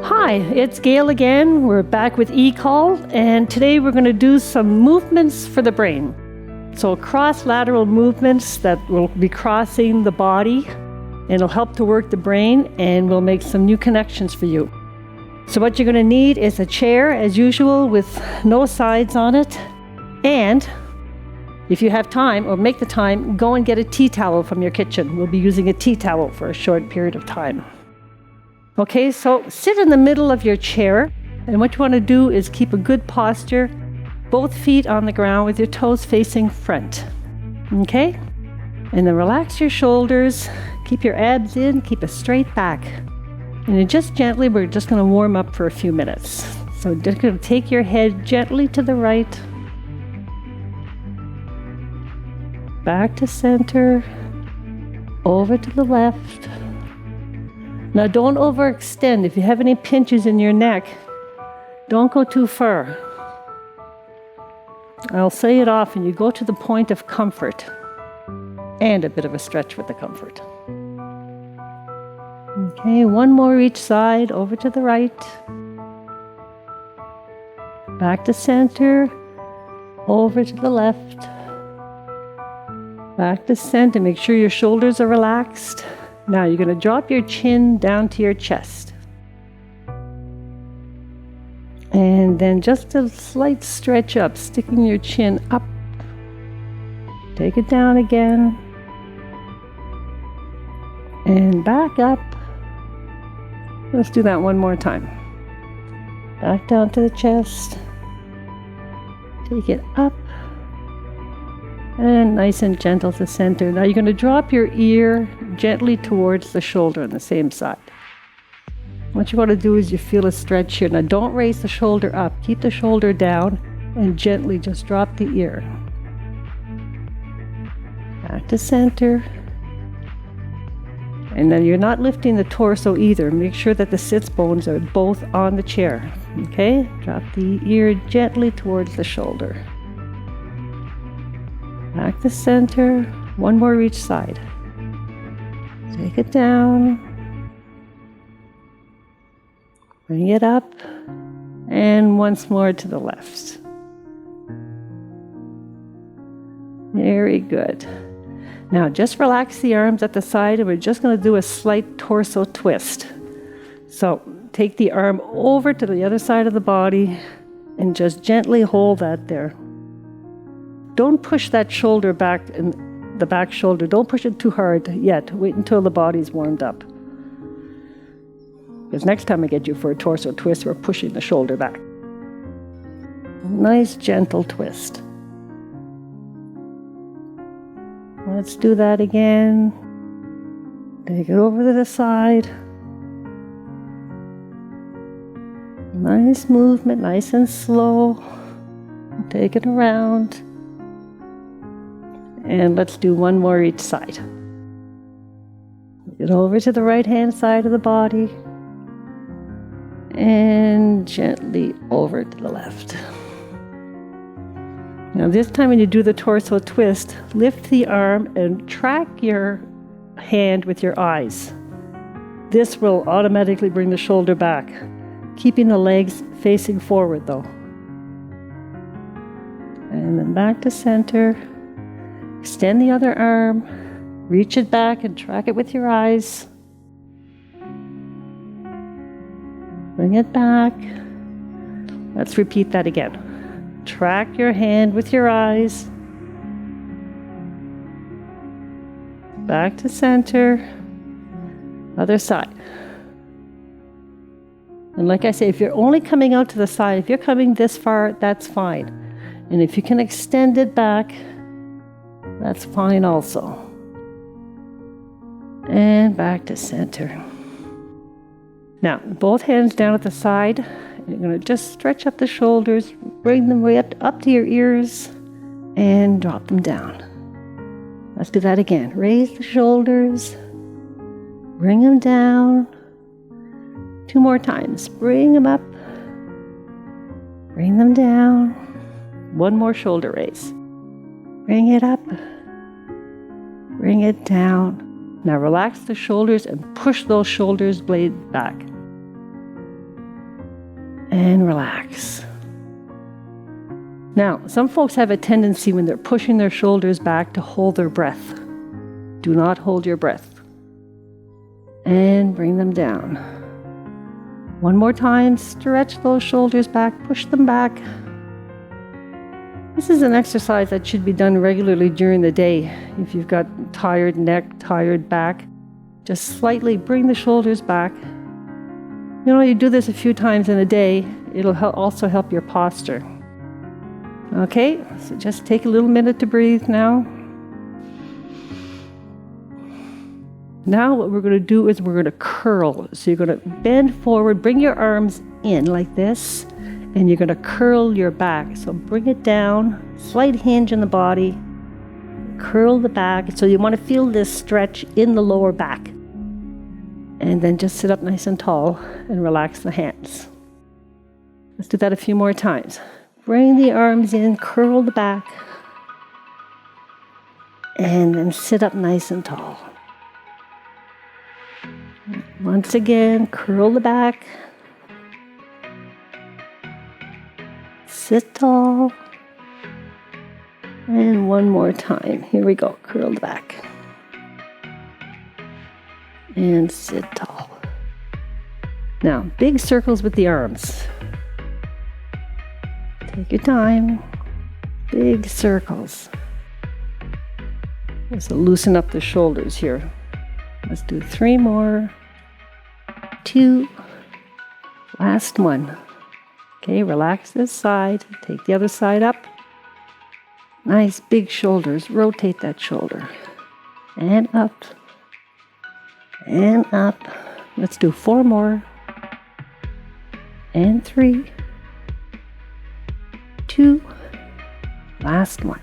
Hi, it's Gail again. We're back with eCall, and today we're going to do some movements for the brain. So cross-lateral movements that will be crossing the body, and it'll help to work the brain, and we'll make some new connections for you. So what you're going to need is a chair, as usual, with no sides on it. And if you have time, or make the time, go and get a tea towel from your kitchen. We'll be using a tea towel for a short period of time. Okay, so sit in the middle of your chair, and what you want to do is keep a good posture, both feet on the ground with your toes facing front. Okay? And then relax your shoulders, keep your abs in, keep a straight back. And then just gently, we're just going to warm up for a few minutes. So just going to take your head gently to the right, back to center, over to the left. Now don't overextend. If you have any pinches in your neck, don't go too far. I'll say it often, you go to the point of comfort and a bit of a stretch with the comfort. Okay, one more each side, over to the right, back to center, over to the left, back to center. Make sure your shoulders are relaxed. Now you're going to drop your chin down to your chest. And then just a slight stretch up, sticking your chin up. Take it down again. And back up. Let's do that one more time. Back down to the chest. Take it up. And nice and gentle to center. Now you're going to drop your ear gently towards the shoulder on the same side. What you want to do is you feel a stretch here. Now don't raise the shoulder up. Keep the shoulder down and gently just drop the ear. Back to center. And then you're not lifting the torso either. Make sure that the sits bones are both on the chair. Okay? Drop the ear gently towards the shoulder. Back to center, one more each side. Take it down, bring it up, and once more to the left. Very good. Now just relax the arms at the side, and we're just going to do a slight torso twist. So take the arm over to the other side of the body and just gently hold that there. Don't push that shoulder back, in the back shoulder. Don't push it too hard yet. Wait until the body's warmed up. Because next time I get you for a torso twist, we're pushing the shoulder back. Nice, gentle twist. Let's do that again. Take it over to the side. Nice movement, nice and slow. Take it around. And let's do one more each side. Get over to the right-hand side of the body. And gently over to the left. Now this time when you do the torso twist, lift the arm and track your hand with your eyes. This will automatically bring the shoulder back, keeping the legs facing forward though. And then back to center. Extend the other arm, reach it back and track it with your eyes. Bring it back. Let's repeat that again. Track your hand with your eyes. Back to center. Other side. And like I say, if you're only coming out to the side, if you're coming this far, that's fine. And if you can extend it back, that's fine also. And back to center. Now, both hands down at the side. You're going to just stretch up the shoulders, bring them way up to your ears, and drop them down. Let's do that again. Raise the shoulders, bring them down. 2 more times. Bring them up, bring them down. 1 more shoulder raise. Bring it up, bring it down. Now relax the shoulders and push those shoulders blade back. and relax. Now, some folks have a tendency when they're pushing their shoulders back to hold their breath. Do not hold your breath. And bring them down. One more time, stretch those shoulders back, push them back. This is an exercise that should be done regularly during the day. If you've got tired neck, tired back, just slightly bring the shoulders back. You know, you do this a few times in a day, it'll also help your posture. Okay, so just take a little minute to breathe now. Now what we're going to do is we're going to curl. So you're going to bend forward, bring your arms in like this, and you're going to curl your back. So bring it down, slight hinge in the body, curl the back. So you want to feel this stretch in the lower back. And then just sit up nice and tall and relax the hands. Let's do that a few more times. Bring the arms in, curl the back, and then sit up nice and tall. Once again, curl the back, sit tall, and one more time. Here we go, curl the back, and sit tall. Now, big circles with the arms. Take your time. Big circles. Just loosen up the shoulders here. Let's do 3 more. 2. Last one. Okay, relax this side. Take the other side up. Nice big shoulders. Rotate that shoulder. And up. And up. Let's do 4 more. And 3. 2. Last one.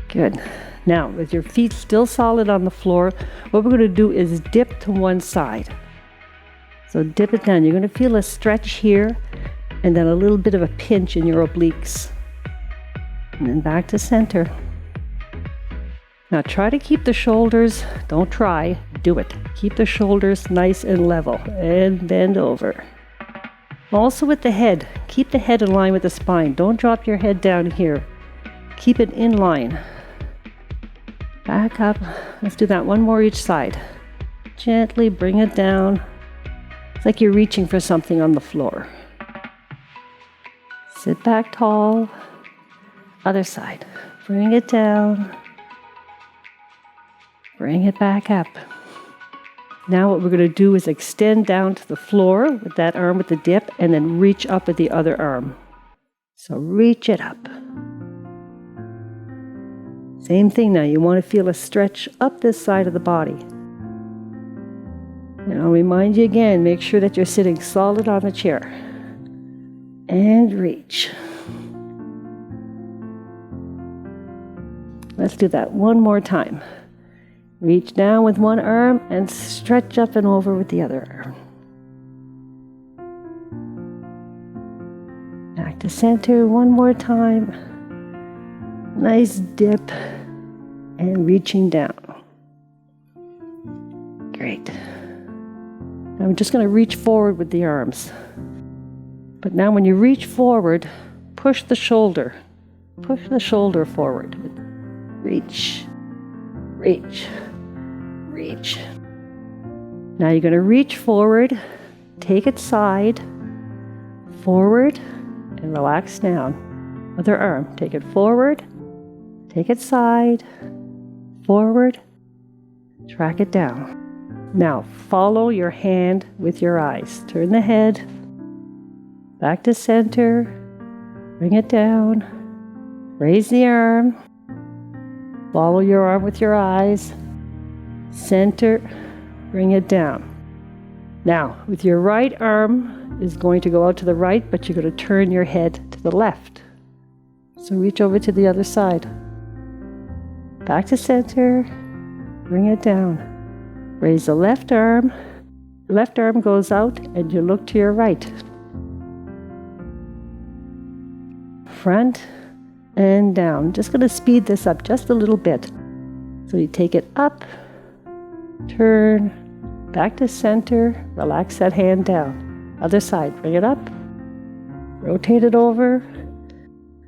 Good. Now, with your feet still solid on the floor, what we're going to do is dip to one side. So dip it down. You're going to feel a stretch here, and then a little bit of a pinch in your obliques. And then back to center. Now try to keep the shoulders, don't try, do it. Keep the shoulders nice and level, and bend over. Also with the head, keep the head in line with the spine. Don't drop your head down here. Keep it in line. Back up. Let's do that one more each side. Gently bring it down. It's like you're reaching for something on the floor. Sit back tall. Other side. Bring it down. Bring it back up. Now what we're going to do is extend down to the floor with that arm with the dip, and then reach up with the other arm. So reach it up. Same thing now. You want to feel a stretch up this side of the body. And I'll remind you again, make sure that you're sitting solid on the chair. And reach. Let's do that one more time. Reach down with one arm and stretch up and over with the other arm. Back to center one more time. Nice dip and reaching down. Great. Now I'm just going to reach forward with the arms. But now when you reach forward, push the shoulder. Push the shoulder forward. Reach, reach, reach. Now you're going to reach forward, take it side, forward, and relax down. Other arm, take it forward, take it side, forward, track it down. Now follow your hand with your eyes. Turn the head, back to center, bring it down, raise the arm, follow your arm with your eyes, center, bring it down. Now, with your right arm is going to go out to the right, but you're going to turn your head to the left. So reach over to the other side. Back to center, bring it down. Raise the left arm goes out, and you look to your right. Front and down. Just going to speed this up just a little bit. So you take it up, turn, back to center, relax that hand down. Other side, bring it up. Rotate it over.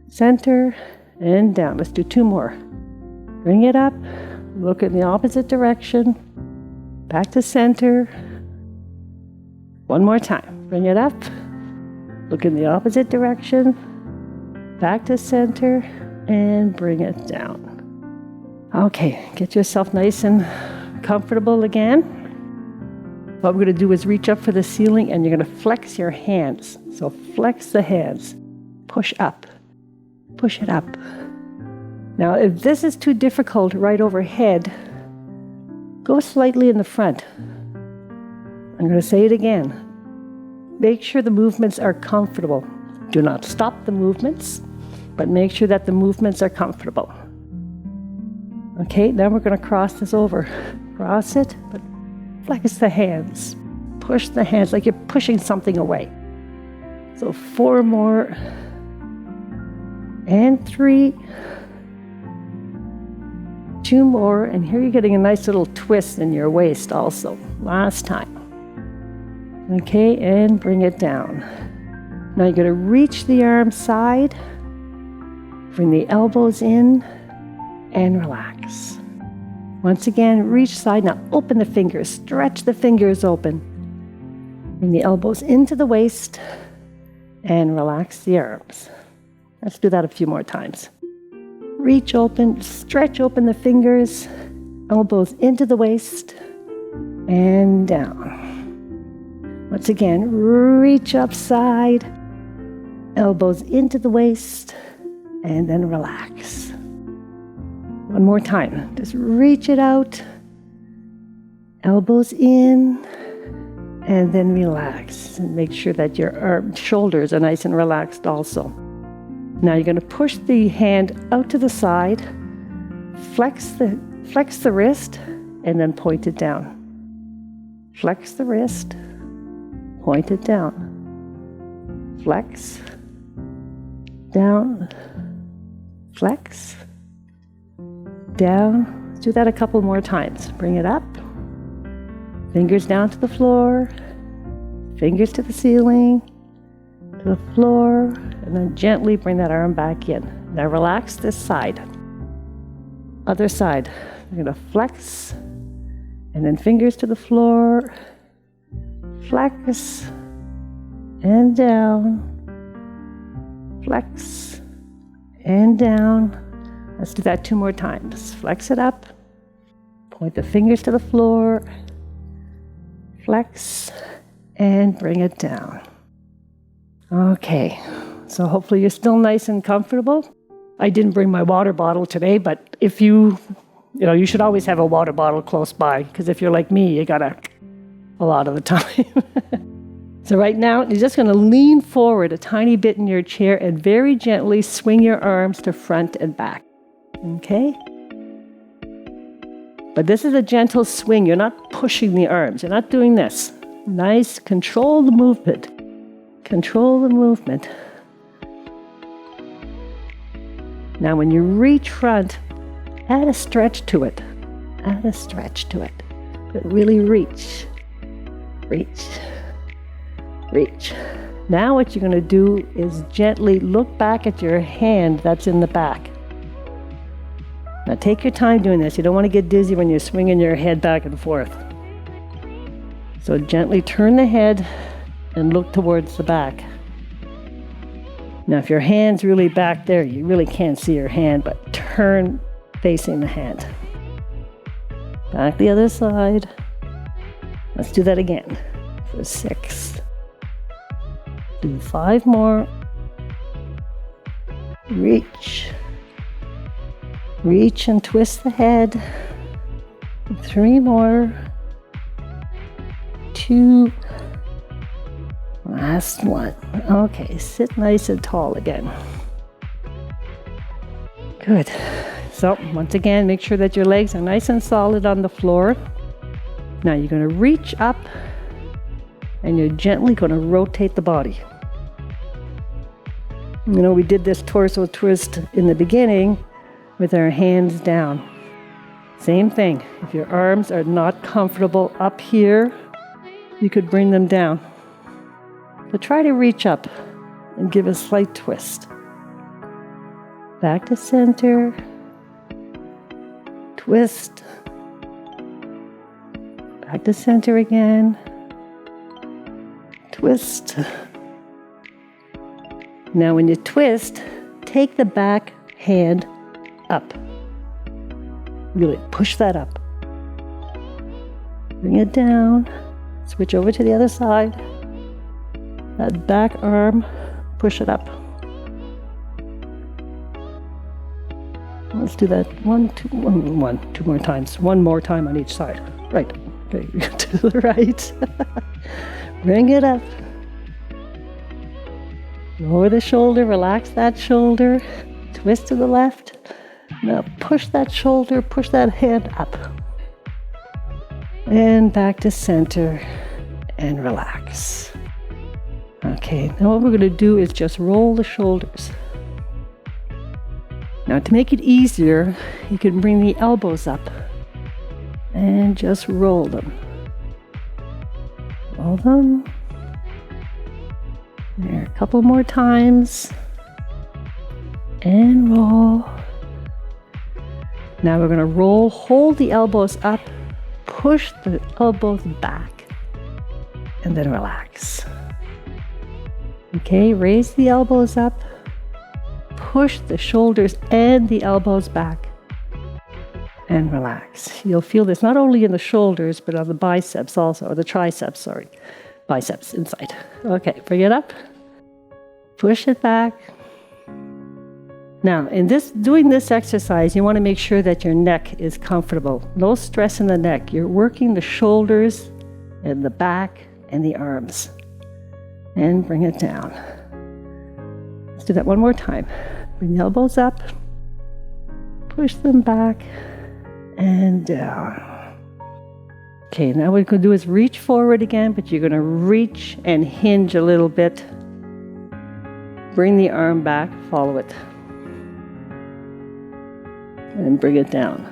Center and down. Let's do 2 more. Bring it up. Look in the opposite direction. Back to center. 1 more time. Bring it up. Look in the opposite direction. Back to center and bring it down. Okay, get yourself nice and comfortable again. What we're going to do is reach up for the ceiling and you're going to flex your hands. So flex the hands. Push up. Push it up. Now, if this is too difficult right overhead, go slightly in the front. I'm going to say it again. Make sure the movements are comfortable. Do not stop the movements, but make sure that the movements are comfortable. Okay, now we're going to cross this over. Cross it, but flex the hands. Push the hands like you're pushing something away. So 4 more. And 3. 2 more. And here you're getting a nice little twist in your waist also. Last time. Okay, and bring it down. Now you're going to reach the arm side. Bring the elbows in and relax. Once again, reach side. Now open the fingers. Stretch the fingers open. Bring the elbows into the waist and relax the arms. Let's do that a few more times. Reach open, stretch open the fingers, elbows into the waist and down. Once again, reach up side, elbows into the waist and then relax. 1 more time. Just reach it out, elbows in, and then relax. And make sure that your shoulders are nice and relaxed also. Now you're going to push the hand out to the side, flex the wrist, and then point it down. Flex the wrist, point it down. Flex, down, flex, down. Let's do that a couple more times. Bring it up. Fingers down to the floor, fingers to the ceiling, to the floor, and then gently bring that arm back in. Now relax this side. Other side. You're going to flex, and then fingers to the floor, flex, and down, flex, and down. Let's do that 2 more times. Flex it up, point the fingers to the floor, flex, and bring it down. Okay, so hopefully you're still nice and comfortable. I didn't bring my water bottle today, but if you should always have a water bottle close by, because if you're like me, you gotta a lot of the time. So right now, you're just gonna lean forward a tiny bit in your chair and very gently swing your arms to front and back, okay? But this is a gentle swing. You're not pushing the arms. You're not doing this. Nice, control the movement. Control the movement. Now when you reach front, add a stretch to it. Add a stretch to it. But really reach. Reach. Reach. Now what you're going to do is gently look back at your hand that's in the back. Now take your time doing this. You don't want to get dizzy when you're swinging your head back and forth. So gently turn the head and look towards the back. Now if your hand's really back there, you really can't see your hand, but turn facing the hand. Back the other side. Let's do that again for 6. Do 5 more. Reach. Reach and twist the head. 3 more. 2. Last one. Okay, sit nice and tall again. Good. So once again, make sure that your legs are nice and solid on the floor. Now you're going to reach up and you're gently going to rotate the body. You know, we did this torso twist in the beginning with our hands down. Same thing. If your arms are not comfortable up here, you could bring them down. But try to reach up and give a slight twist. Back to center. Twist. Back to center again. Twist. Now when you twist, take the back hand up. Really push that up. Bring it down. Switch over to the other side. That back arm, push it up. Let's do that two more times. One more time on each side. Right. Okay, to the right. Bring it up. Lower the shoulder, relax that shoulder. Twist to the left. Now push that shoulder, push that hand up. And back to center and relax. Okay, now what we're going to do is just roll the shoulders. Now to make it easier, you can bring the elbows up and just roll them. Roll them. There, a couple more times. And roll. Now we're going to roll, hold the elbows up, push the elbows back, and then relax. Okay, raise the elbows up, push the shoulders and the elbows back, and relax. You'll feel this not only in the shoulders, but on the biceps also, or the triceps, sorry. Biceps inside. Okay, bring it up, push it back. Now, in doing this exercise, you want to make sure that your neck is comfortable. No stress in the neck. You're working the shoulders and the back and the arms. And bring it down. Let's do that one more time. Bring the elbows up, push them back, and down. Okay, now what we're going to do is reach forward again, but you're going to reach and hinge a little bit. Bring the arm back, follow it. And bring it down.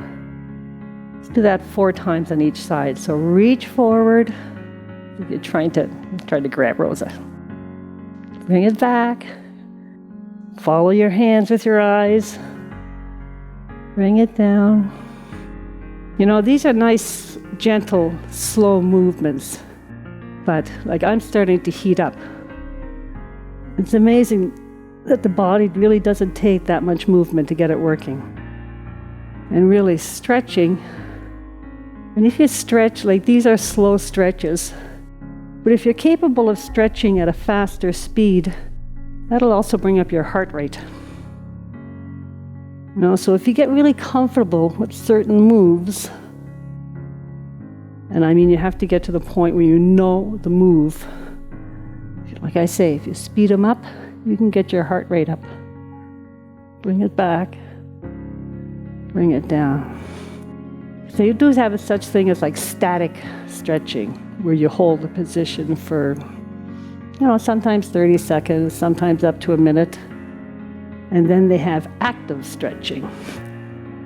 Let's do that 4 times on each side. So reach forward. You're trying to grab Rosa. Bring it back. Follow your hands with your eyes. Bring it down. You know, these are nice, gentle, slow movements. But like I'm starting to heat up. It's amazing that the body really doesn't take that much movement to get it working. And really stretching. And if you stretch, like these are slow stretches. But if you're capable of stretching at a faster speed, that'll also bring up your heart rate. You know, so if you get really comfortable with certain moves, and I mean you have to get to the point where you know the move. Like I say, if you speed them up, you can get your heart rate up. Bring it back. Bring it down. So you do have such thing as like static stretching, where you hold the position for, you know, sometimes 30 seconds, sometimes up to a minute. And then they have active stretching.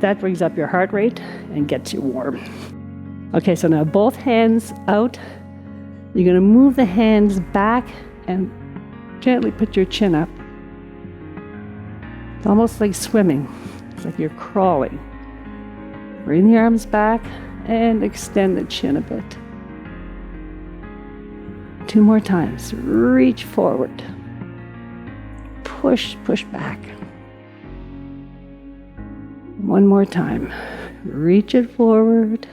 That brings up your heart rate and gets you warm. Okay, so now both hands out. You're going to move the hands back and gently put your chin up. It's almost like swimming. It's like you're crawling. Bring the arms back and extend the chin a bit. 2 more times. Reach forward. Push back. 1 more time. Reach it forward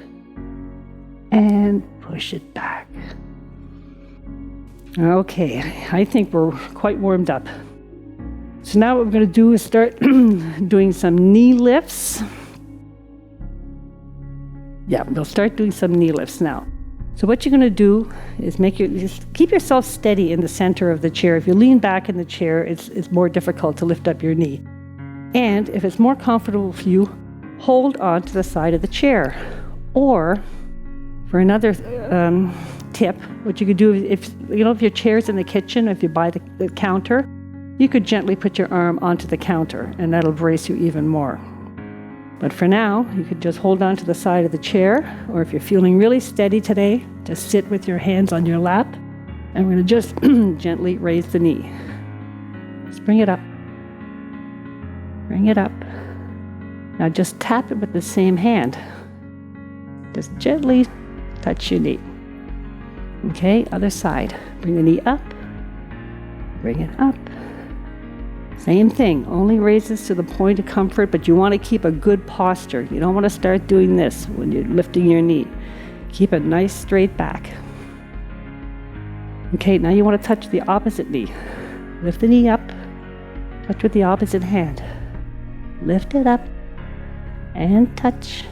and push it back. Okay, I think we're quite warmed up. So now what we're going to do is start doing some knee lifts. Yeah, we'll start doing some knee lifts now. So what you're going to do is just keep yourself steady in the center of the chair. If you lean back in the chair, it's more difficult to lift up your knee. And if it's more comfortable for you, hold on to the side of the chair. Or, for another tip, what you could do, if your chair's in the kitchen, if you buy the counter, you could gently put your arm onto the counter, and that'll brace you even more. But for now, you could just hold on to the side of the chair, or if you're feeling really steady today, just sit with your hands on your lap And we're going to just gently raise the knee. Just bring it up. Bring it up. Now just tap it with the same hand. Just gently touch your knee. Okay, other side. Bring the knee up. Bring it up. Same thing, only raises to the point of comfort, but you want to keep a good posture. You don't want to start doing this when you're lifting your knee. Keep a nice straight back. Okay, now you want to touch the opposite knee. Lift the knee up. Touch with the opposite hand. Lift it up. And touch.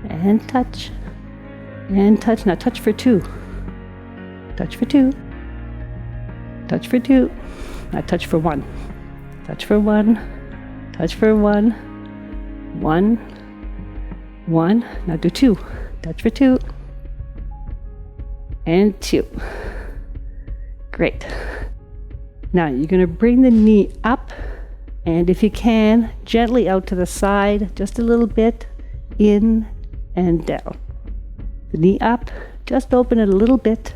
And touch. And touch. Now touch for 2. Touch for 2. Touch for 2. Now touch for 1. Touch for 1. Touch for 1. 1. 1. Now do 2. Touch for 2. And 2. Great. Now you're going to bring the knee up, and if you can, gently out to the side, just a little bit, in and down. The knee up, just open it a little bit,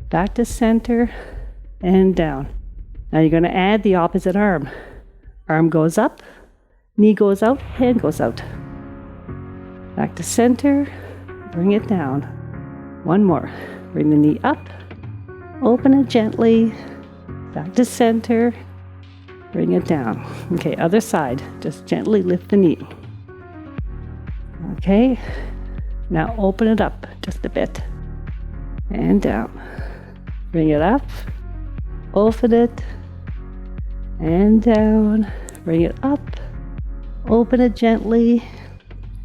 back to center, and down. Now you're going to add the opposite arm. Arm goes up, knee goes out, hand goes out. Back to center, bring it down. One more. Bring the knee up, open it gently, back to center, bring it down. Okay, other side, just gently lift the knee. Okay, now open it up just a bit, and down. Bring it up, open it, and down. Bring it up, open it gently,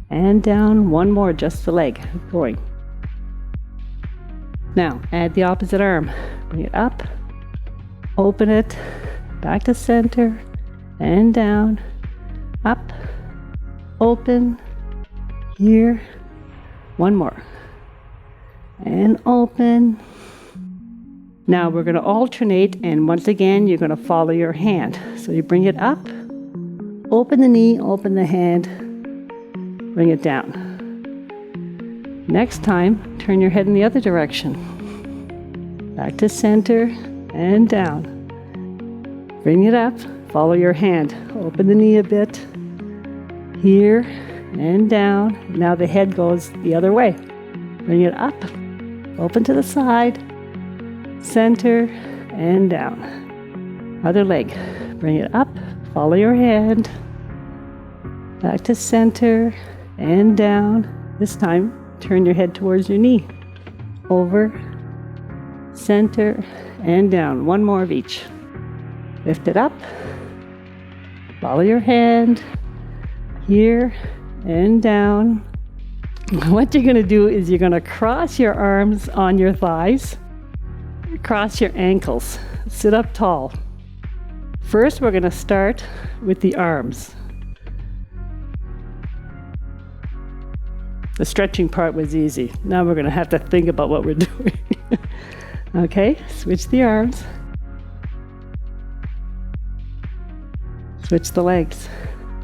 and down. One more, just the leg going. Now add the opposite arm. Bring it up, open it, back to center, and down, up, open, here. One more, and open. Now we're going to alternate, and once again you're going to follow your hand. So you bring it up, open the knee, open the hand, bring it down. Next time, turn your head in the other direction. Back to center and down. Bring it up, follow your hand. Open the knee a bit, here and down. Now the head goes the other way. Bring it up, open to the side, center, and down. Other leg. Bring it up, follow your hand, back to center, and down. This time, turn your head towards your knee. Over, center, and down. One more of each. Lift it up, follow your hand, here, and down. What you're going to do is you're going to cross your arms on your thighs, cross your ankles, sit up tall. First, we're going to start with the arms. The stretching part was easy. Now we're going to have to think about what we're doing. Okay, switch the arms. Switch the legs.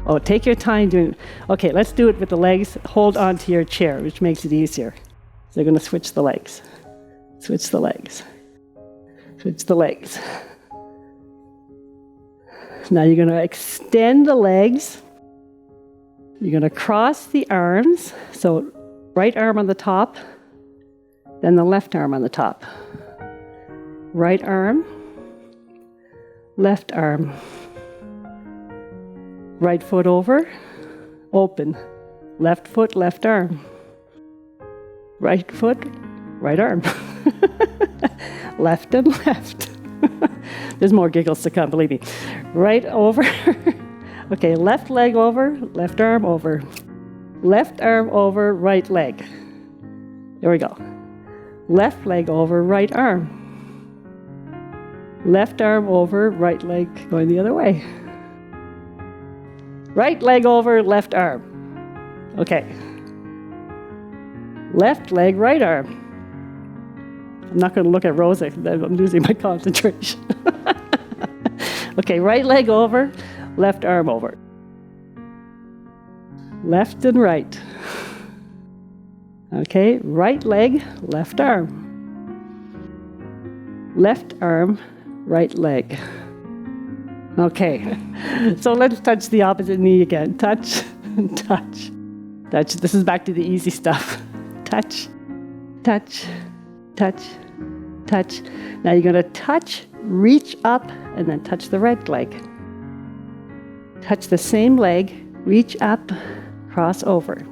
Oh, take your time doing it. Okay, let's do it with the legs. Hold on to your chair, which makes it easier. So you're going to switch the legs. Switch the legs. Switch the legs. Now you're going to extend the legs. You're going to cross the arms. So right arm on the top, then the left arm on the top. Right arm, left arm. Right foot over, open. Left foot, left arm. Right foot, right arm. Left and left. There's more giggles to come, believe me. Right over. Okay, left leg over, left arm over. Left arm over, right leg. There we go. Left leg over, right arm. Left arm over, right leg going the other way. Right leg over, left arm. Okay. Left leg, right arm. I'm not going to look at Rosa. I'm losing my concentration. Okay, right leg over, left arm over. Left and right. Okay, right leg, left arm. left arm, right leg. Okay, so let's touch the opposite knee again. Touch, touch, touch. This is back to the easy stuff. Touch, touch, touch, touch. Now you're gonna touch, reach up, and then touch the right leg. Touch the same leg, reach up, cross over.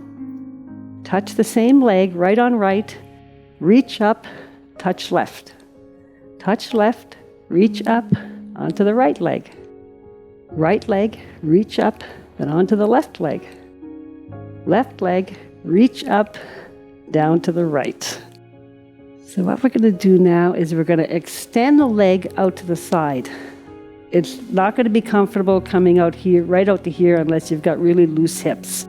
Touch the same leg, right on right, reach up, touch left. Touch left, reach up, onto the right leg. Right leg, reach up, then onto the left leg. Left leg, reach up, down to the right. So what we're going to do now is we're going to extend the leg out to the side. It's not going to be comfortable coming out here, right out to here, unless you've got really loose hips.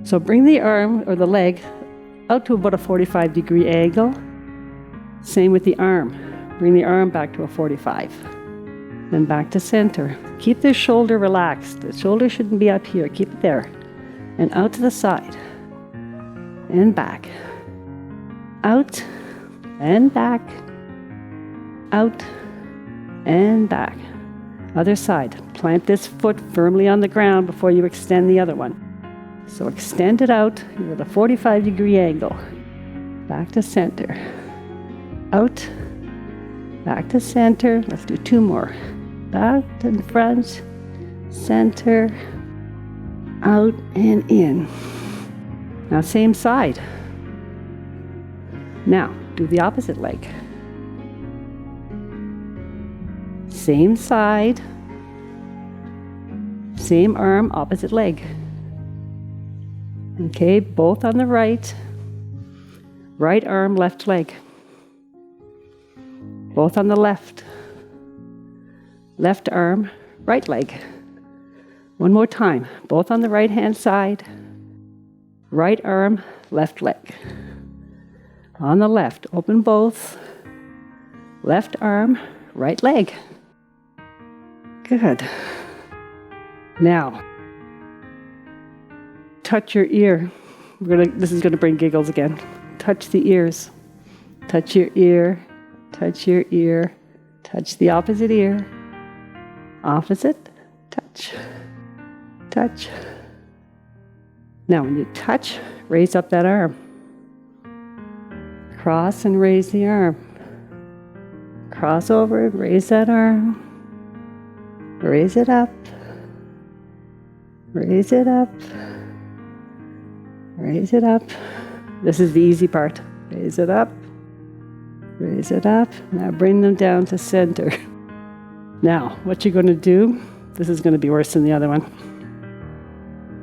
So bring the arm or the leg out to about a 45-degree angle. Same with the arm. Bring the arm back to a 45. Then back to center. Keep the shoulder relaxed. The shoulder shouldn't be up here. Keep it there. And out to the side. And back. Out and back. Out and back. Other side. Plant this foot firmly on the ground before you extend the other one. So extend it out with a 45-degree angle. Back to center. Out. Back to center. Let's do two more. Back to the front. Center. Out and in. Now same side. Now do the opposite leg. Same side. Same arm, opposite leg. Okay, both on the right. Right arm, left leg. Both on the left. Left arm, right leg. One more time. Both on the right-hand side. Right arm, left leg. On the left, open both. Left arm, right leg. Good. Now, touch your ear. This is going to bring giggles again. Touch the ears. Touch your ear. Touch your ear. Touch the opposite ear. Opposite. Touch. Touch. Now, when you touch, raise up that arm. Cross and raise the arm. Cross over, raise that arm. Raise it up. Raise it up. Raise it up. This is the easy part. Raise it up. Raise it up. Now bring them down to center. Now, what you're going to do, this is going to be worse than the other one.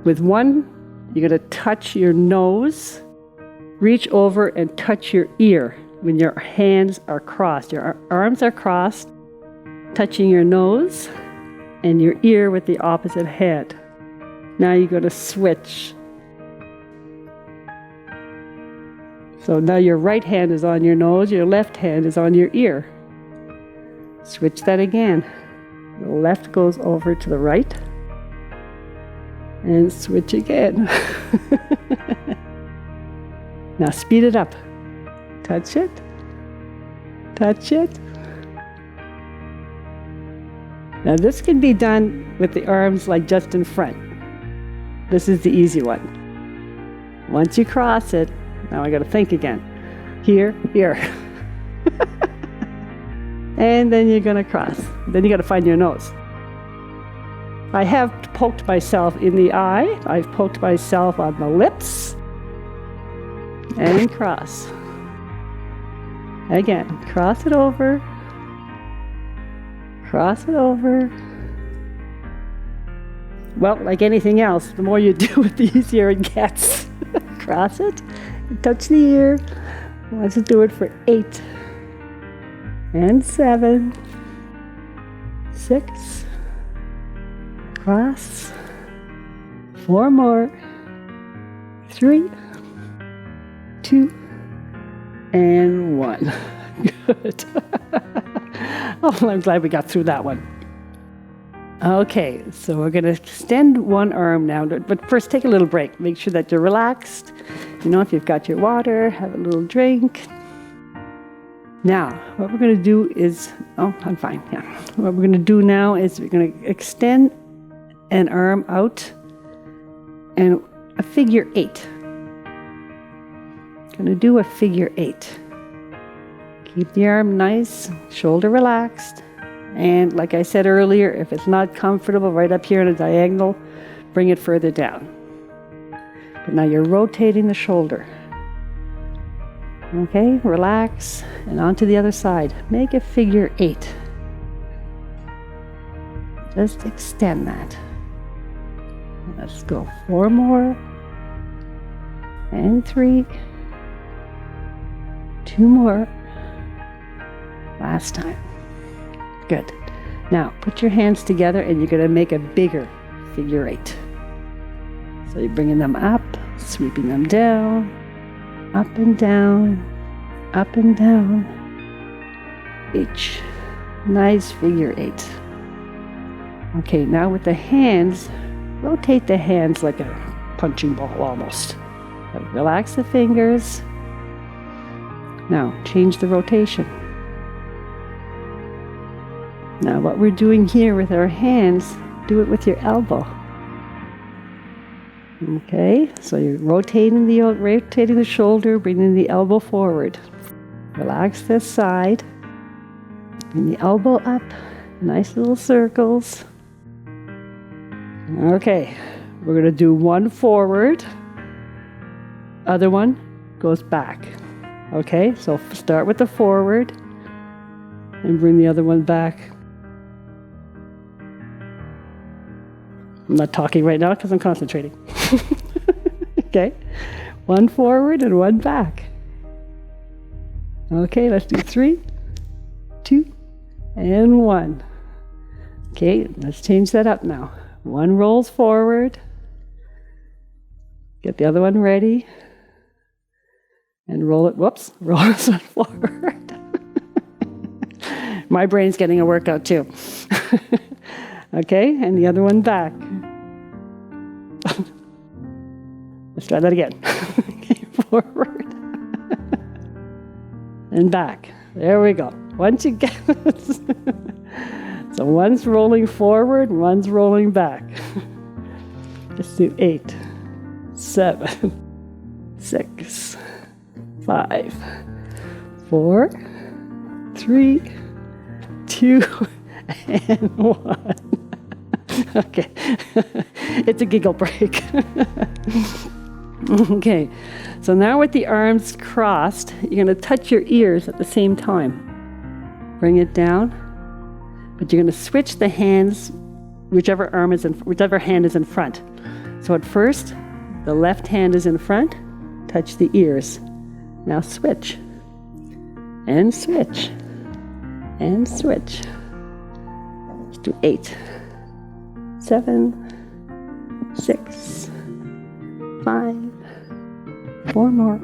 With one, you're going to touch your nose, reach over and touch your ear when your hands are crossed. Your arms are crossed, touching your nose and your ear with the opposite hand. Now you're going to switch. So now your right hand is on your nose, your left hand is on your ear. Switch that again. The left goes over to the right. And switch again. Now speed it up. Touch it. Touch it. Now this can be done with the arms like just in front. This is the easy one. Once you cross it, now I got to think again. Here, here. And then you're going to cross. Then you got to find your nose. I have poked myself in the eye. I've poked myself on the lips. And cross. Again, cross it over. Cross it over. Well, like anything else, the more you do it, the easier it gets. Cross it. Touch the ear. Let's do it for 8 and 7, 6, cross, 4 more, 3, 2, and 1. Good. Oh, I'm glad we got through that one. Okay, so we're going to extend one arm now, but first take a little break. Make sure that you're relaxed. You know, if you've got your water, have a little drink. Now, what we're going to do is, oh, I'm fine, yeah. What we're going to do now is we're going to extend an arm out and a figure 8. Going to do a figure 8. Keep the arm nice, shoulder relaxed. And like I said earlier, if it's not comfortable right up here in a diagonal, bring it further down. But now you're rotating the shoulder. Okay, relax, and onto the other side. Make a figure 8. Just extend that. Let's go 4 more. And 3. 2 more. Last time. Good. Now, put your hands together and you're going to make a bigger figure 8. So you're bringing them up, sweeping them down, up and down, up and down. Each nice figure 8. Okay, now with the hands, rotate the hands like a punching ball almost. Relax the fingers. Now, change the rotation. Now, what we're doing here with our hands, do it with your elbow. Okay, so you're rotating the shoulder, bringing the elbow forward. Relax this side. Bring the elbow up, nice little circles. Okay, we're going to do one forward, other one goes back. Okay, so start with the forward and bring the other one back. I'm not talking right now because I'm concentrating. Okay, one forward and one back. Okay, let's do 3, 2, and 1. Okay, let's change that up now. One rolls forward. Get the other one ready. And roll it, roll it forward. My brain's getting a workout too. Okay, and the other one back. Let's try that again. Okay, forward. And back. There we go. Once you get this. So one's rolling forward, one's rolling back. Let's do 8, 7, 6, 5, 4, 3, 2, and 1. Okay, it's a giggle break. Okay, so now with the arms crossed, you're going to touch your ears at the same time. Bring it down, but you're going to switch the hands, whichever hand is in front. So at first, the left hand is in front, touch the ears. Now switch, and switch, and switch. Let's do 8, 7, 6, 5, 4 more,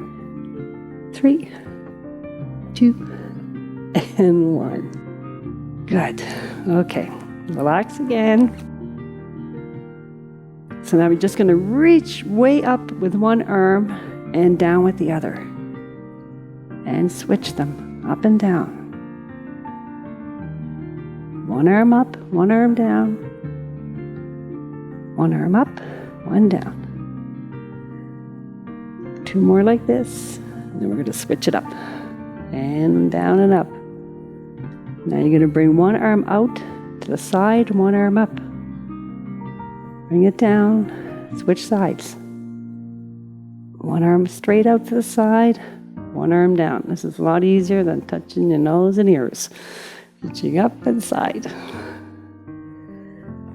3, 2, and 1. Good. Okay. Relax again. So now we're just going to reach way up with one arm and down with the other. And switch them up and down. One arm up, one arm down. One arm up, one down. 2 more like this. And then we're going to switch it up. And down and up. Now you're going to bring one arm out to the side, one arm up. Bring it down, switch sides. One arm straight out to the side, one arm down. This is a lot easier than touching your nose and ears. Reaching up and side.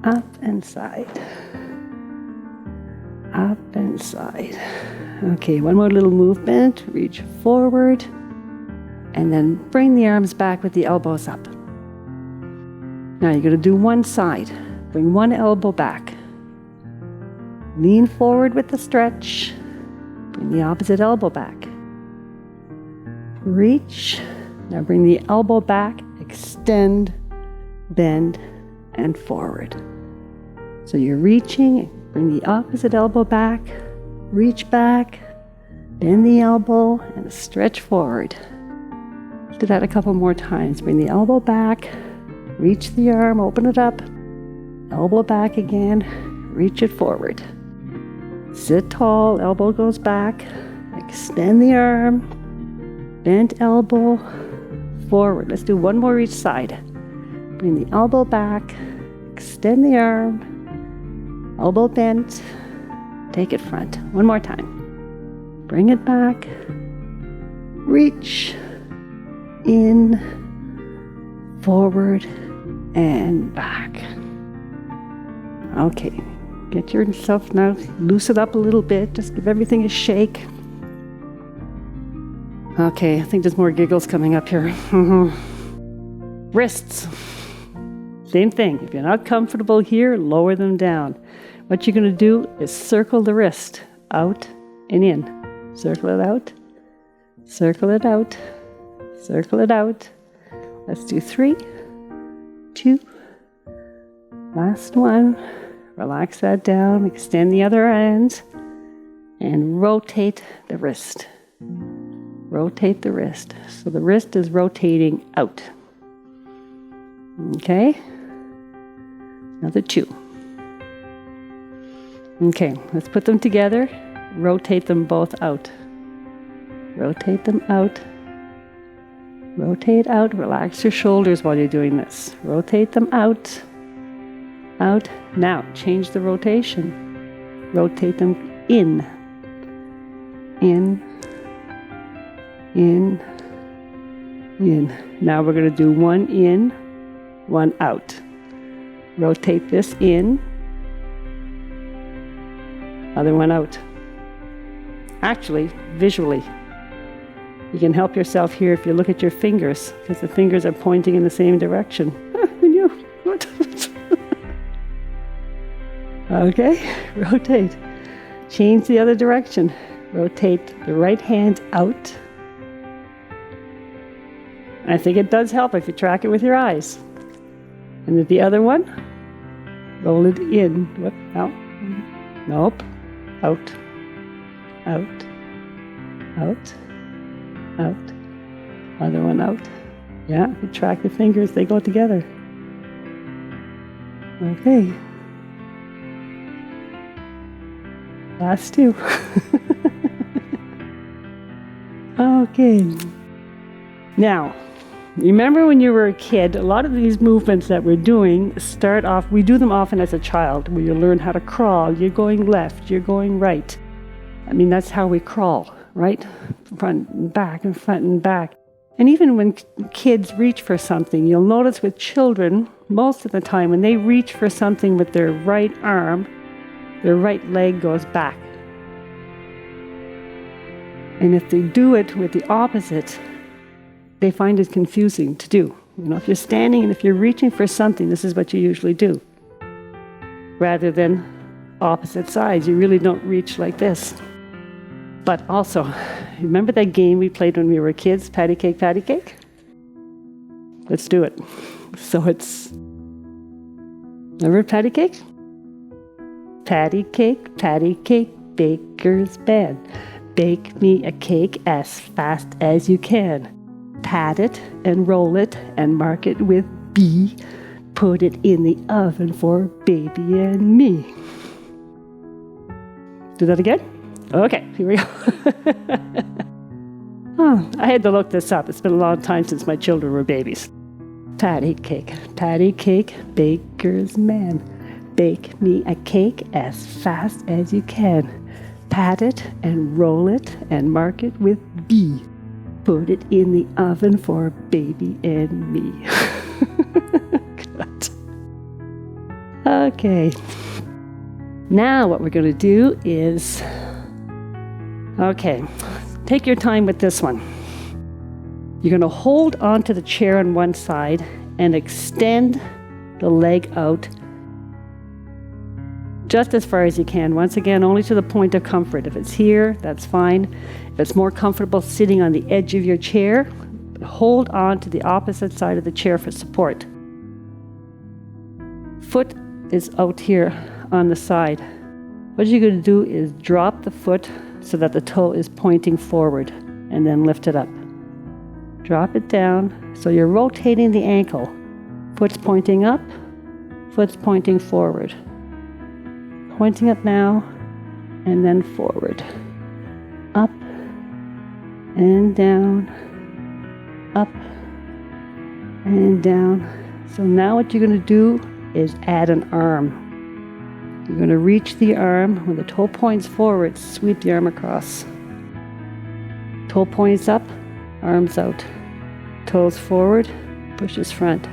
Up and side. Up and side. Okay, one more little movement. Reach forward. And then bring the arms back with the elbows up. Now you're going to do one side. Bring one elbow back. Lean forward with the stretch. Bring the opposite elbow back. Reach. Now bring the elbow back, extend, bend, and forward. So you're reaching, bring the opposite elbow back, reach back, bend the elbow, and stretch forward. Do that a couple more times. Bring the elbow back, reach the arm, open it up, elbow back again, reach it forward. Sit tall, elbow goes back, extend the arm, bent elbow, forward. Let's do one more each side. Bring the elbow back, extend the arm, elbow bent, take it front. One more time. Bring it back, reach, in, forward, and back. Okay, get yourself now, loosen up a little bit, just give everything a shake. Okay, I think there's more giggles coming up here. Wrists. Same thing. If you're not comfortable here, lower them down. What you're going to do is circle the wrist out and in. Circle it out. Circle it out. Circle it out. Let's do 3, 2, last one. Relax that down. Extend the other hand and rotate the wrist. Rotate the wrist. So the wrist is rotating out. Okay. Another 2. Okay, let's put them together. Rotate them both out. Rotate them out. Rotate out. Relax your shoulders while you're doing this. Rotate them out. Out. Now, change the rotation. Rotate them in. In. In. In. Now we're going to do one in, one out. Rotate this in. Other one out. Actually, visually, you can help yourself here if you look at your fingers, because the fingers are pointing in the same direction. Okay, rotate. Change the other direction. Rotate the right hand out. I think it does help if you track it with your eyes. And then the other one, roll it in. Whoop, out. Nope. Out. Out. Out. Out. Other one out. Yeah, if you track the fingers, they go together. Okay. Last 2. Okay. Now, remember when you were a kid, a lot of these movements that we're doing start off, we do them often as a child, where you learn how to crawl. You're going left, you're going right. I mean, that's how we crawl, right? Front and back and front and back. And even when kids reach for something, you'll notice with children, most of the time, when they reach for something with their right arm, their right leg goes back. And if they do it with the opposite, they find it confusing to do. You know, if you're standing and if you're reaching for something, this is what you usually do. Rather than opposite sides, you really don't reach like this. But also, remember that game we played when we were kids, patty cake, patty cake? Let's do it. So it's, remember patty cake? Patty cake, baker's man. Bake me a cake as fast as you can. Pat it and roll it and mark it with B. Put it in the oven for baby and me. Do that again? Okay, here we go. Oh, I had to look this up. It's been a long time since my children were babies. Patty cake, baker's man. Bake me a cake as fast as you can. Pat it and roll it and mark it with B. Put it in the oven for baby and me. Good. Okay. Now what we're going to do is, okay, take your time with this one. You're going to hold onto the chair on one side and extend the leg out just as far as you can. Once again, only to the point of comfort. If it's here, that's fine. If it's more comfortable sitting on the edge of your chair, hold on to the opposite side of the chair for support. Foot is out here on the side. What you're going to do is drop the foot so that the toe is pointing forward and then lift it up. Drop it down. So you're rotating the ankle. Foot's pointing up, foot's pointing forward. Pointing up now, and then forward. Up and down, up and down. So now what you're going to do is add an arm. You're going to reach the arm when the toe points forward, sweep the arm across. Toe points up, arms out. Toes forward, pushes front.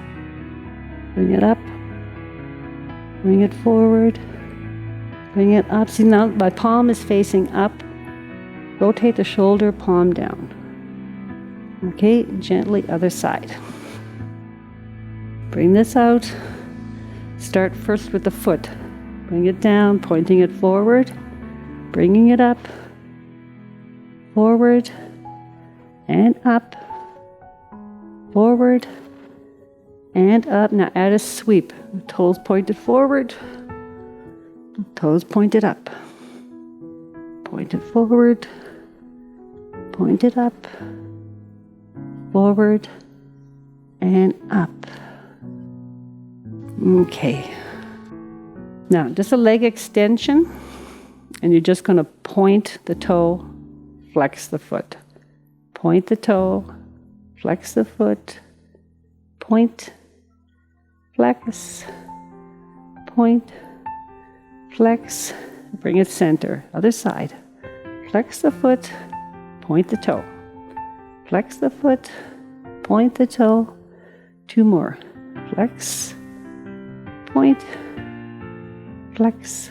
Bring it up, bring it forward, bring it up. See, now my palm is facing up. Rotate the shoulder, palm down. Okay, gently other side. Bring this out. Start first with the foot. Bring it down, pointing it forward, bringing it up, forward, and up, forward, and up. Now add a sweep. Toes pointed forward, toes pointed up. Pointed forward, pointed up, forward, and up. Okay. Now, just a leg extension, and you're just going to point the toe, flex the foot. Point the toe, flex the foot, point, flex, point, flex, bring it center, other side. Flex the foot, point the toe. Flex the foot, point the toe. 2 more. Flex, point, flex,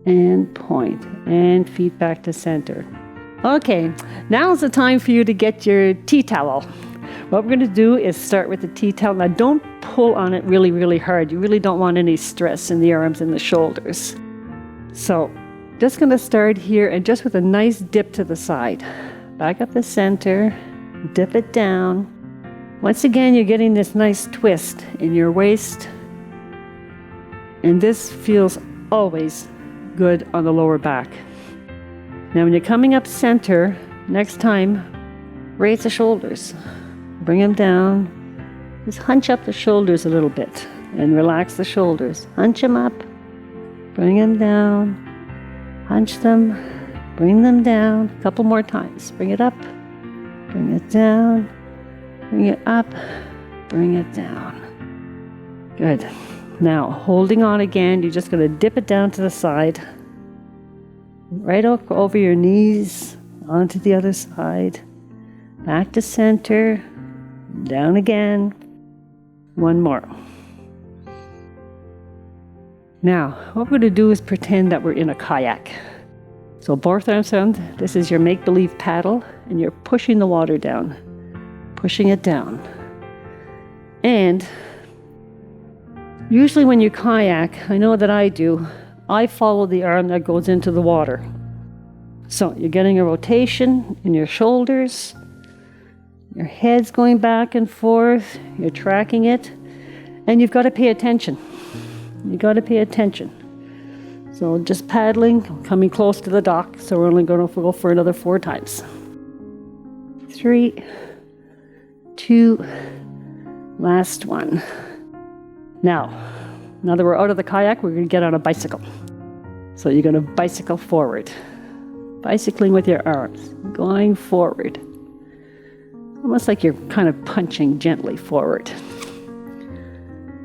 and point, and feet back to center. Okay, now's the time for you to get your tea towel. What we're going to do is start with the tea towel. Now don't pull on it really, really hard. You really don't want any stress in the arms and the shoulders. So just going to start here and just with a nice dip to the side. Back up the center, dip it down. Once again, you're getting this nice twist in your waist. And this feels always good on the lower back. Now when you're coming up center, next time, raise the shoulders. Bring them down. Just hunch up the shoulders a little bit and relax the shoulders. Hunch them up, bring them down, hunch them, bring them down. A couple more times. Bring it up, bring it down, bring it up, bring it down. Good. Now, holding on again, you're just going to dip it down to the side. Right over your knees, onto the other side. Back to center, down again. 1 more. Now, what we're going to do is pretend that we're in a kayak. So both arms down. This is your make-believe paddle, and you're pushing the water down. Pushing it down. And usually when you kayak, I know that I do, I follow the arm that goes into the water. So you're getting a rotation in your shoulders, your head's going back and forth, you're tracking it, and you've got to pay attention. You've got to pay attention. So just paddling, coming close to the dock, so we're only going to go for another 4 times. 3, 2, last one. Now that we're out of the kayak, we're going to get on a bicycle. So you're going to bicycle forward. Bicycling with your arms, going forward. Almost like you're kind of punching gently forward.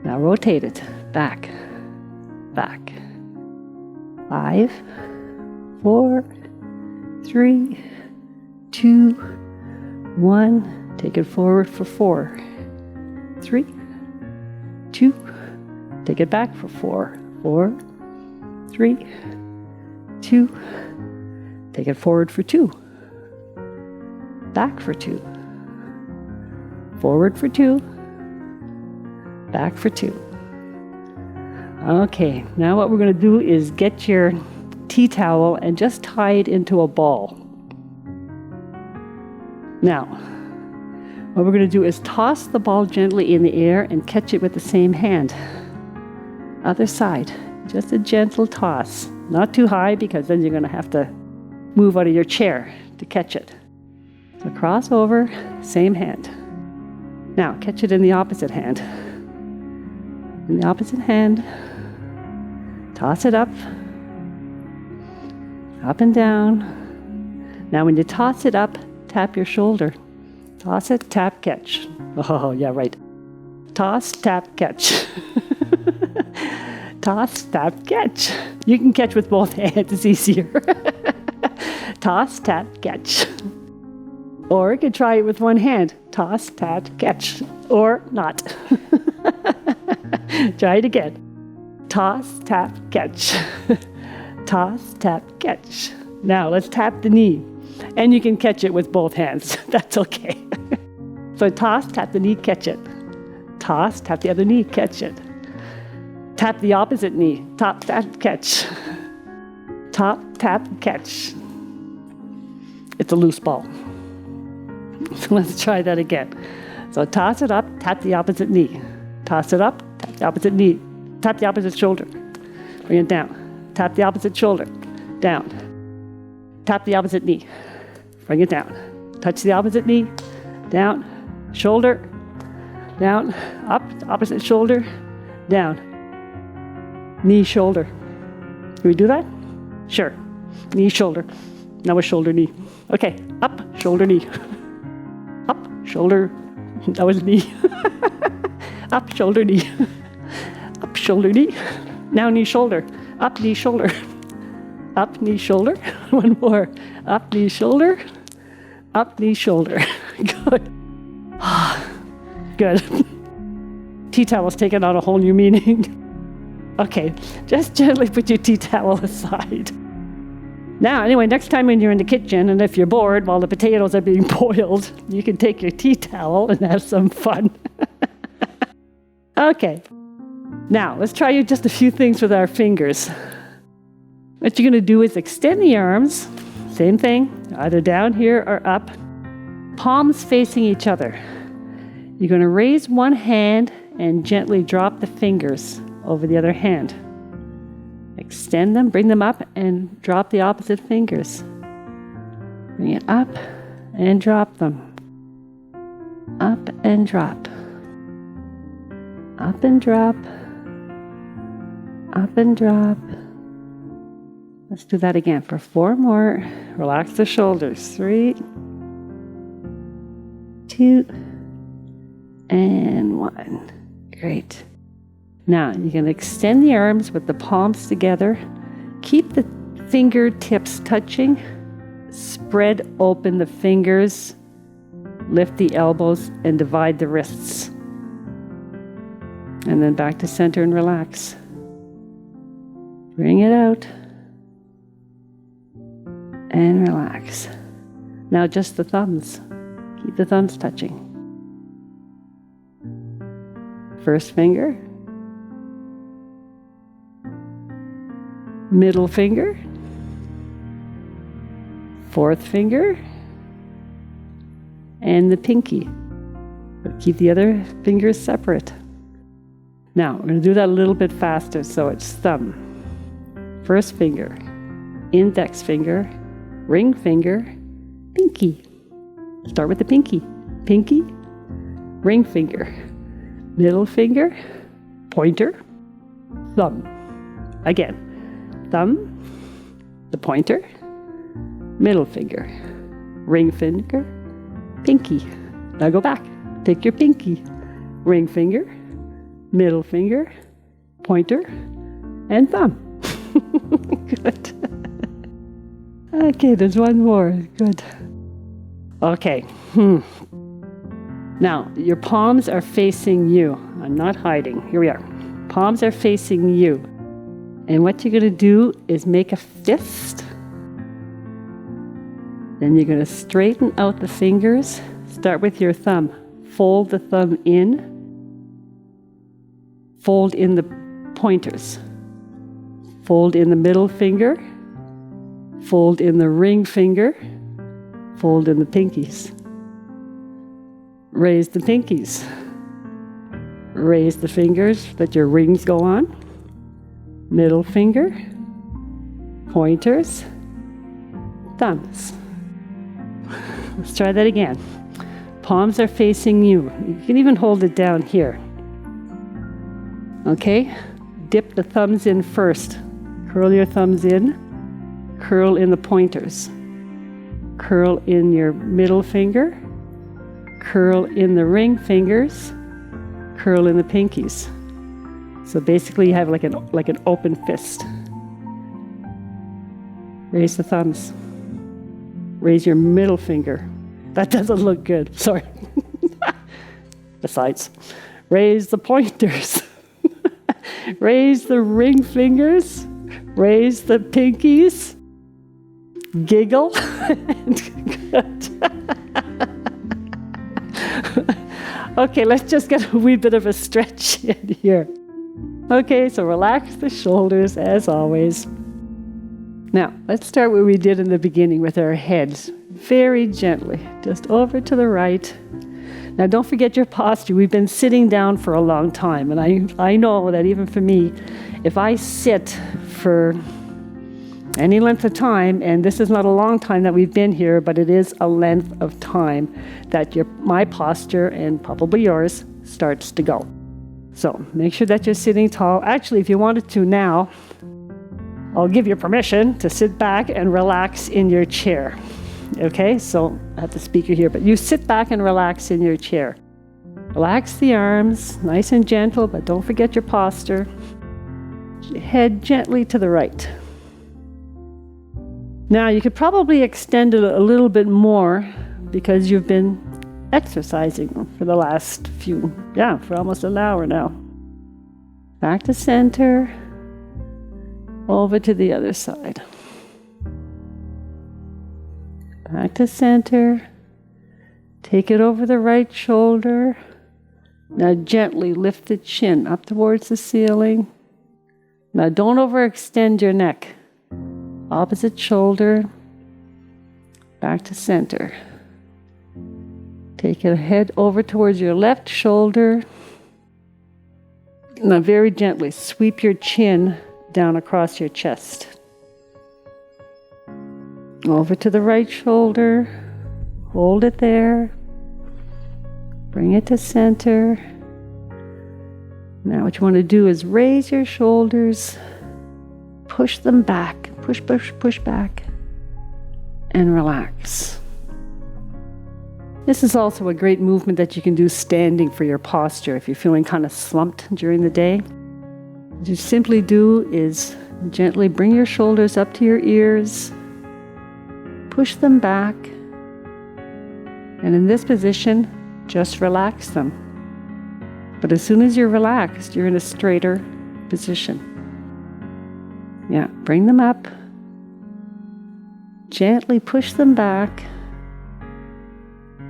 Now rotate it. Back. Back. 5, 4, 3, 2, 1. Take it forward for 4. 3, 2. Take it back for 4. 4, 3, 2. Take it forward for 2. Back for 2. Forward for 2. Back for 2. Okay, now what we're going to do is get your tea towel and just tie it into a ball. Now, what we're going to do is toss the ball gently in the air and catch it with the same hand. Other side, just a gentle toss. Not too high because then you're going to have to move out of your chair to catch it. So cross over, same hand. Now, catch it in the opposite hand. In the opposite hand, toss it up and down. Now, when you toss it up, tap your shoulder. Toss it, tap, catch. Oh, yeah, right. Toss, tap, catch. Toss, tap, catch. You can catch with both hands, it's easier. Toss, tap, catch. Or you can try it with one hand. Toss, tap, catch. Or not. Try it again. Toss, tap, catch. Toss, tap, catch. Now let's tap the knee. And you can catch it with both hands. That's okay. So toss, tap the knee, catch it. Toss, tap the other knee, catch it. Tap the opposite knee. Top, tap, catch. Top, tap, catch. It's a loose ball. So let's try that again. So toss it up, tap the opposite knee. Toss it up, tap the opposite knee. Tap the opposite shoulder. Bring it down. Tap the opposite shoulder. Down. Tap the opposite knee. Bring it down. Touch the opposite knee. Down. Shoulder. Down. Up. Opposite shoulder. Down. Knee, shoulder. Can we do that? Sure. Knee, shoulder. Now a shoulder, knee. Okay. Up. Shoulder, knee. Up. Shoulder. That was knee. Up. Shoulder, knee. Up. Shoulder, knee. Now knee, shoulder. Up. Knee, shoulder. Up, knee, shoulder. One more. Up, knee, shoulder. Up, knee, shoulder. Good. Good. Tea towel's taken on a whole new meaning. Okay, just gently put your tea towel aside. Now, anyway, next time when you're in the kitchen, and if you're bored while the potatoes are being boiled, you can take your tea towel and have some fun. Okay. Now, let's try just a few things with our fingers. What you're going to do is extend the arms, same thing, either down here or up, palms facing each other. You're going to raise one hand and gently drop the fingers over the other hand. Extend them, bring them up, and drop the opposite fingers. Bring it up and drop them. Up and drop. Up and drop. Up and drop. Let's do that again for 4 more. Relax the shoulders. 3, 2, and 1. Great. Now you can extend the arms with the palms together. Keep the fingertips touching. Spread open the fingers. Lift the elbows and divide the wrists. And then back to center and relax. Bring it out. And relax. Now just the thumbs. Keep the thumbs touching. First finger. Middle finger. Fourth finger. And the pinky. But keep the other fingers separate. Now, we're going to do that a little bit faster, so it's thumb. First finger. Index finger. Ring finger, pinky. Start with the pinky. Pinky, ring finger, middle finger, pointer, thumb. Again, thumb, the pointer, middle finger, ring finger, pinky. Now go back. Take your pinky, ring finger, middle finger, pointer, and thumb. Good. Okay, there's one more. Good. Okay. Now, your palms are facing you. I'm not hiding. Here we are. Palms are facing you. And what you're going to do is make a fist. Then you're going to straighten out the fingers. Start with your thumb. Fold the thumb in. Fold in the pointers. Fold in the middle finger. Fold in the ring finger. Fold in the pinkies. Raise the pinkies. Raise the fingers that your rings go on. Middle finger. Pointers. Thumbs. Let's try that again. Palms are facing you. You can even hold it down here. Okay? Dip the thumbs in first. Curl your thumbs in. Curl in the pointers. Curl in your middle finger. Curl in the ring fingers. Curl in the pinkies. So basically you have like an open fist. Raise the thumbs. Raise your middle finger. That doesn't look good. Sorry. Besides, raise the pointers. Raise the ring fingers. Raise the pinkies. Giggle. Okay, let's just get a wee bit of a stretch in here. Okay, so relax the shoulders as always. Now, let's start what we did in the beginning with our heads. Very gently, just over to the right. Now, don't forget your posture. We've been sitting down for a long time, and I know that even for me, if I sit for any length of time, and this is not a long time that we've been here, but it is a length of time that my posture, and probably yours, starts to go. So make sure that you're sitting tall. Actually, if you wanted to now, I'll give you permission to sit back and relax in your chair. Okay, so I have the speaker here, but you sit back and relax in your chair. Relax the arms, nice and gentle, but don't forget your posture. Head gently to the right. Now, you could probably extend it a little bit more because you've been exercising for the last for almost an hour now. Back to center, over to the other side. Back to center, take it over the right shoulder. Now gently lift the chin up towards the ceiling. Now don't overextend your neck. Opposite shoulder, back to center. Take your head over towards your left shoulder. Now very gently sweep your chin down across your chest. Over to the right shoulder. Hold it there. Bring it to center. Now what you want to do is raise your shoulders. Push them back. Push, push, push back. And relax. This is also a great movement that you can do standing for your posture if you're feeling kind of slumped during the day. What you simply do is gently bring your shoulders up to your ears, push them back, and in this position, just relax them. But as soon as you're relaxed, you're in a straighter position. Yeah, bring them up, gently push them back,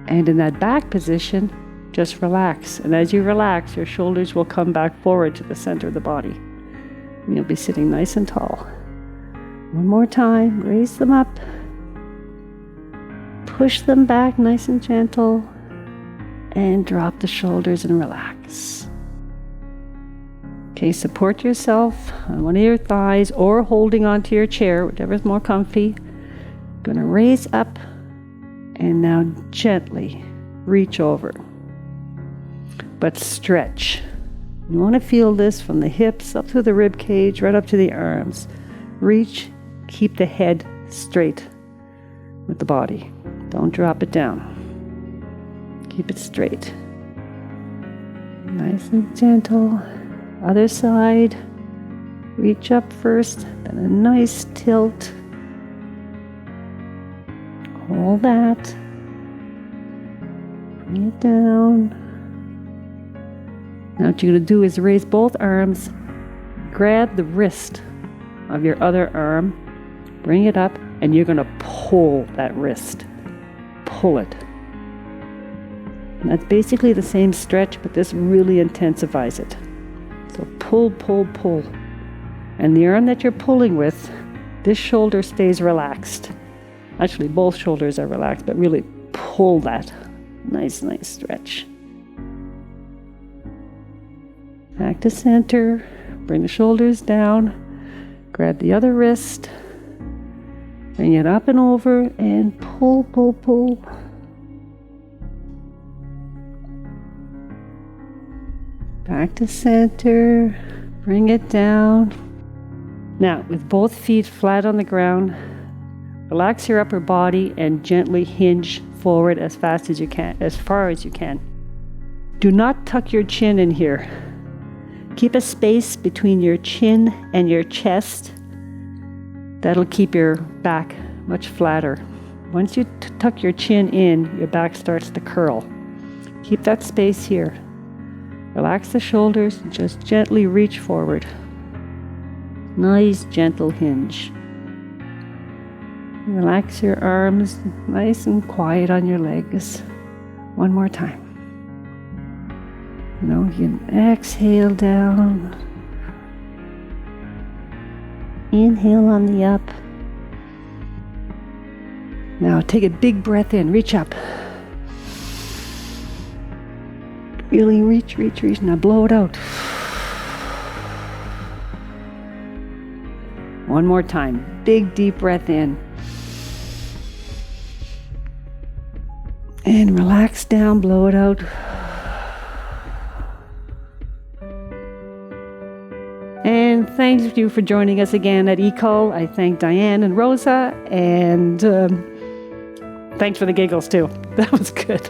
and in that back position, just relax. And as you relax, your shoulders will come back forward to the center of the body. And you'll be sitting nice and tall. One more time, raise them up. Push them back nice and gentle. And drop the shoulders and relax. Okay, support yourself on one of your thighs or holding onto your chair, whichever is more comfy. Gonna raise up. And now gently reach over, but stretch. You want to feel this from the hips up through the rib cage, right up to the arms. Reach, keep the head straight with the body. Don't drop it down. Keep it straight. Nice and gentle. Other side. Reach up first, then a nice tilt. Hold that. Bring it down. Now what you're going to do is raise both arms, grab the wrist of your other arm, bring it up, and you're going to pull that wrist. Pull it. And that's basically the same stretch, but this really intensifies it. So pull, pull, pull. And the arm that you're pulling with, this shoulder stays relaxed. Actually, both shoulders are relaxed, but really pull that. Nice stretch. Back to center. Bring the shoulders down. Grab the other wrist. Bring it up and over and pull, pull, pull. Back to center. Bring it down. Now, with both feet flat on the ground, relax your upper body and gently hinge forward as fast as you can, as far as you can. Do not tuck your chin in here. Keep a space between your chin and your chest. That'll keep your back much flatter. Once you tuck your chin in, your back starts to curl. Keep that space here. Relax the shoulders and just gently reach forward. Nice gentle hinge. Relax your arms, nice and quiet on your legs. One more time. Now you can exhale down. Inhale on the up. Now take a big breath in, reach up. Really reach. Now blow it out. One more time. Big deep breath in. And relax down, blow it out. And thank you for joining us again at eCall. I thank Diane and Rosa, and thanks for the giggles too. That was good.